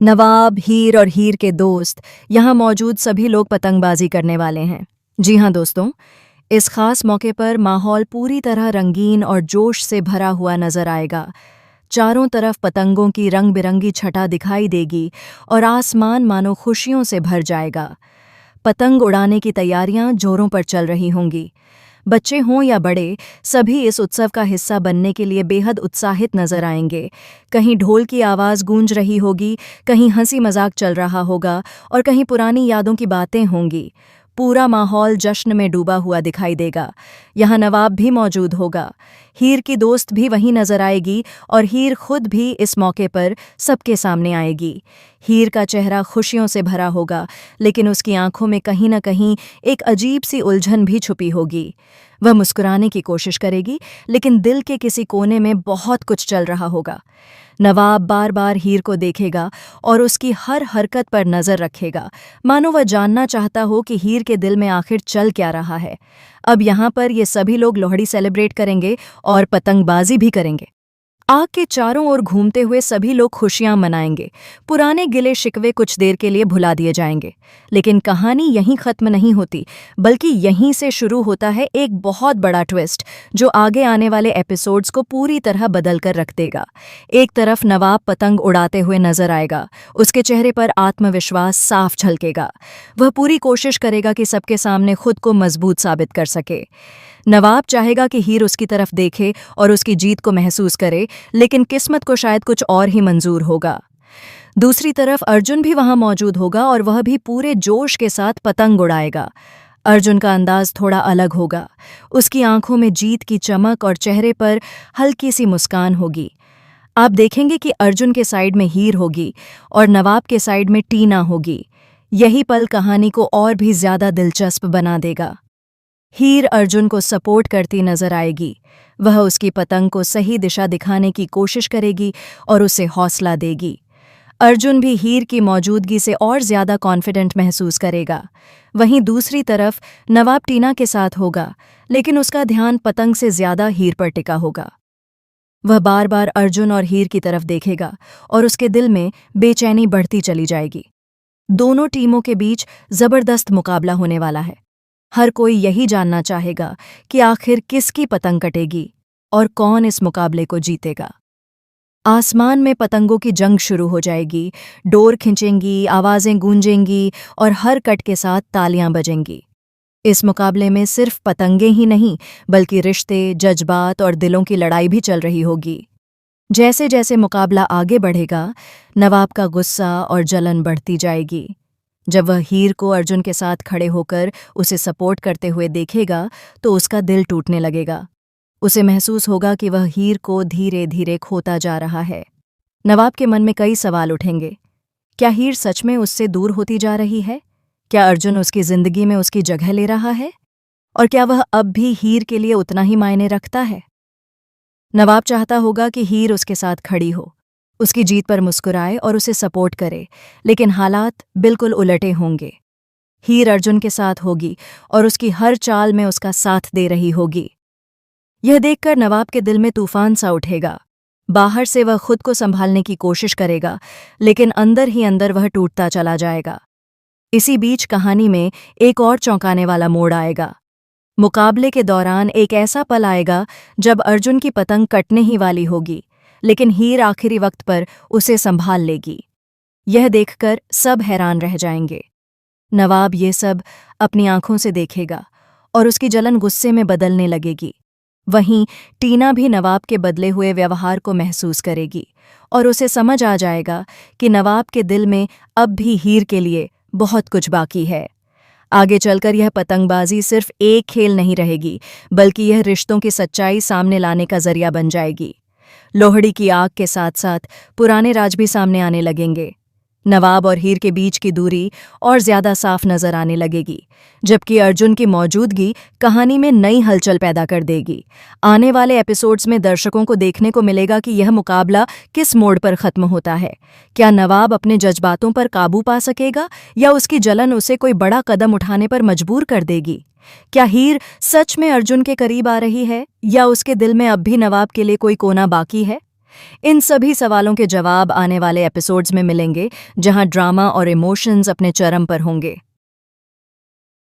नवाब, हीर और हीर के दोस्त, यहाँ मौजूद सभी लोग पतंगबाजी करने वाले हैं। जी हाँ दोस्तों, इस खास मौके पर माहौल पूरी तरह रंगीन और जोश से भरा हुआ नजर आएगा। चारों तरफ पतंगों की रंग बिरंगी छटा दिखाई देगी और आसमान मानो खुशियों से भर जाएगा। पतंग उड़ाने की तैयारियां जोरों पर चल रही होंगी। बच्चे हों या बड़े, सभी इस उत्सव का हिस्सा बनने के लिए बेहद उत्साहित नजर आएंगे। कहीं ढोल की आवाज़ गूंज रही होगी, कहीं हंसी मजाक चल रहा होगा और कहीं पुरानी यादों की बातें होंगी। पूरा माहौल जश्न में डूबा हुआ दिखाई देगा। यहाँ नवाब भी मौजूद होगा। हीर की दोस्त भी वहीं नजर आएगी और हीर खुद भी इस मौके पर सबके सामने आएगी। हीर का चेहरा खुशियों से भरा होगा, लेकिन उसकी आंखों में कहीं न कहीं एक अजीब सी उलझन भी छुपी होगी। वह मुस्कुराने की कोशिश करेगी, लेकिन दिल के किसी कोने में बहुत कुछ चल रहा होगा। नवाब बार बार हीर को देखेगा और उसकी हर हरकत पर नजर रखेगा, मानो वह जानना चाहता हो कि हीर के दिल में आखिर चल क्या रहा है। अब यहाँ पर ये सभी लोग लोहड़ी सेलिब्रेट करेंगे और पतंगबाजी भी करेंगे। आग के चारों ओर घूमते हुए सभी लोग खुशियां मनाएंगे। पुराने गिले शिकवे कुछ देर के लिए भुला दिए जाएंगे। लेकिन कहानी यहीं खत्म नहीं होती, बल्कि यहीं से शुरू होता है एक बहुत बड़ा ट्विस्ट, जो आगे आने वाले एपिसोड्स को पूरी तरह बदल कर रख देगा। एक तरफ नवाब पतंग उड़ाते हुए नजर आएगा। उसके चेहरे पर आत्मविश्वास साफ झलकेगा। वह पूरी कोशिश करेगा कि सबके सामने खुद को मजबूत साबित कर सके। नवाब चाहेगा कि हीर उसकी तरफ देखे और उसकी जीत को महसूस करे, लेकिन किस्मत को शायद कुछ और ही मंजूर होगा। दूसरी तरफ अर्जुन भी वहां मौजूद होगा और वह भी पूरे जोश के साथ पतंग उड़ाएगा। अर्जुन का अंदाज थोड़ा अलग होगा। उसकी आंखों में जीत की चमक और चेहरे पर हल्की सी मुस्कान होगी। आप देखेंगे कि अर्जुन के साइड में हीर होगी और नवाब के साइड में टीना होगी। यही पल कहानी को और भी ज्यादा दिलचस्प बना देगा। हीर अर्जुन को सपोर्ट करती नजर आएगी। वह उसकी पतंग को सही दिशा दिखाने की कोशिश करेगी और उसे हौसला देगी। अर्जुन भी हीर की मौजूदगी से और ज्यादा कॉन्फिडेंट महसूस करेगा। वहीं दूसरी तरफ नवाब टीना के साथ होगा, लेकिन उसका ध्यान पतंग से ज्यादा हीर पर टिका होगा। वह बार बार अर्जुन और हीर की तरफ देखेगा और उसके दिल में बेचैनी बढ़ती चली जाएगी। दोनों टीमों के बीच जबरदस्त मुकाबला होने वाला है। हर कोई यही जानना चाहेगा कि आखिर किसकी पतंग कटेगी और कौन इस मुकाबले को जीतेगा। आसमान में पतंगों की जंग शुरू हो जाएगी। डोर खिंचेंगी, आवाजें गूंजेंगी और हर कट के साथ तालियां बजेंगी। इस मुकाबले में सिर्फ पतंगे ही नहीं, बल्कि रिश्ते, जज्बात और दिलों की लड़ाई भी चल रही होगी। जैसे जैसे मुकाबला आगे बढ़ेगा, नवाब का गुस्सा और जलन बढ़ती जाएगी। जब वह हीर को अर्जुन के साथ खड़े होकर उसे सपोर्ट करते हुए देखेगा, तो उसका दिल टूटने लगेगा। उसे महसूस होगा कि वह हीर को धीरे धीरे खोता जा रहा है। नवाब के मन में कई सवाल उठेंगे। क्या हीर सच में उससे दूर होती जा रही है? क्या अर्जुन उसकी जिंदगी में उसकी जगह ले रहा है? और क्या वह अब भी हीर के लिए उतना ही मायने रखता है? नवाब चाहता होगा कि हीर उसके साथ खड़ी हो, उसकी जीत पर मुस्कुराए और उसे सपोर्ट करे, लेकिन हालात बिल्कुल उलटे होंगे। हीर अर्जुन के साथ होगी और उसकी हर चाल में उसका साथ दे रही होगी। यह देखकर नवाब के दिल में तूफान सा उठेगा। बाहर से वह खुद को संभालने की कोशिश करेगा, लेकिन अंदर ही अंदर वह टूटता चला जाएगा। इसी बीच कहानी में एक और चौंकाने वाला मोड़ आएगा। मुकाबले के दौरान एक ऐसा पल आएगा जब अर्जुन की पतंग कटने ही वाली होगी, लेकिन हीर आखिरी वक्त पर उसे संभाल लेगी। यह देखकर सब हैरान रह जाएंगे। नवाब ये सब अपनी आंखों से देखेगा और उसकी जलन गुस्से में बदलने लगेगी। वहीं टीना भी नवाब के बदले हुए व्यवहार को महसूस करेगी और उसे समझ आ जाएगा कि नवाब के दिल में अब भी हीर के लिए बहुत कुछ बाकी है। आगे चलकर यह पतंगबाजी सिर्फ एक खेल नहीं रहेगी, बल्कि यह रिश्तों की सच्चाई सामने लाने का जरिया बन जाएगी। लोहड़ी की आग के साथ साथ पुराने राज भी सामने आने लगेंगे। नवाब और हीर के बीच की दूरी और ज्यादा साफ नजर आने लगेगी, जबकि अर्जुन की मौजूदगी कहानी में नई हलचल पैदा कर देगी। आने वाले एपिसोड्स में दर्शकों को देखने को मिलेगा कि यह मुकाबला किस मोड़ पर खत्म होता है। क्या नवाब अपने जज्बातों पर काबू पा सकेगा या उसकी जलन उसे कोई बड़ा कदम उठाने पर मजबूर कर देगी? क्या हीर सच में अर्जुन के करीब आ रही है या उसके दिल में अब भी नवाब के लिए कोई कोना बाकी है? इन सभी सवालों के जवाब आने वाले एपिसोड्स में मिलेंगे, जहां ड्रामा और इमोशंस अपने चरम पर होंगे।